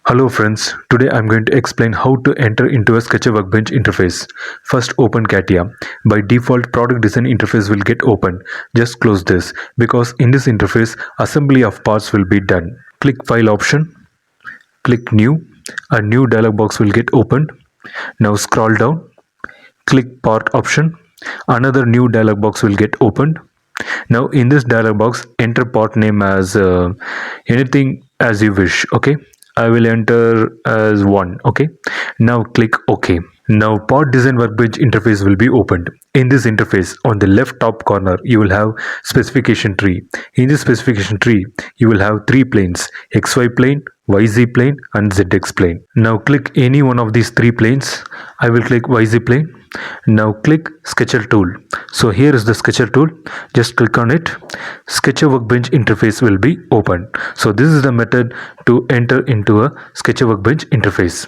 Hello friends, today I'm going to explain how to enter into a CATIA workbench interface. First open CATIA. By default product design interface will get opened. Just close this because in this interface assembly of parts will be done. Click file option, click new, a new dialog box will get opened. Now scroll down, click part option, another new dialog box will get opened. Now in this dialog box enter part name as anything as you wish. Okay, I will enter as 1. Okay, now click OK. Now part design workbench interface will be opened. In this interface on the left top corner you will have specification tree. In this specification tree you will have 3 planes: XY plane, YZ plane and ZX plane. Now click any one of these 3 planes. I will click YZ plane. Now click sketcher tool. So here is the sketcher tool. Just click on it. Sketcher workbench interface will be opened. So this is the method to enter into a sketcher workbench interface.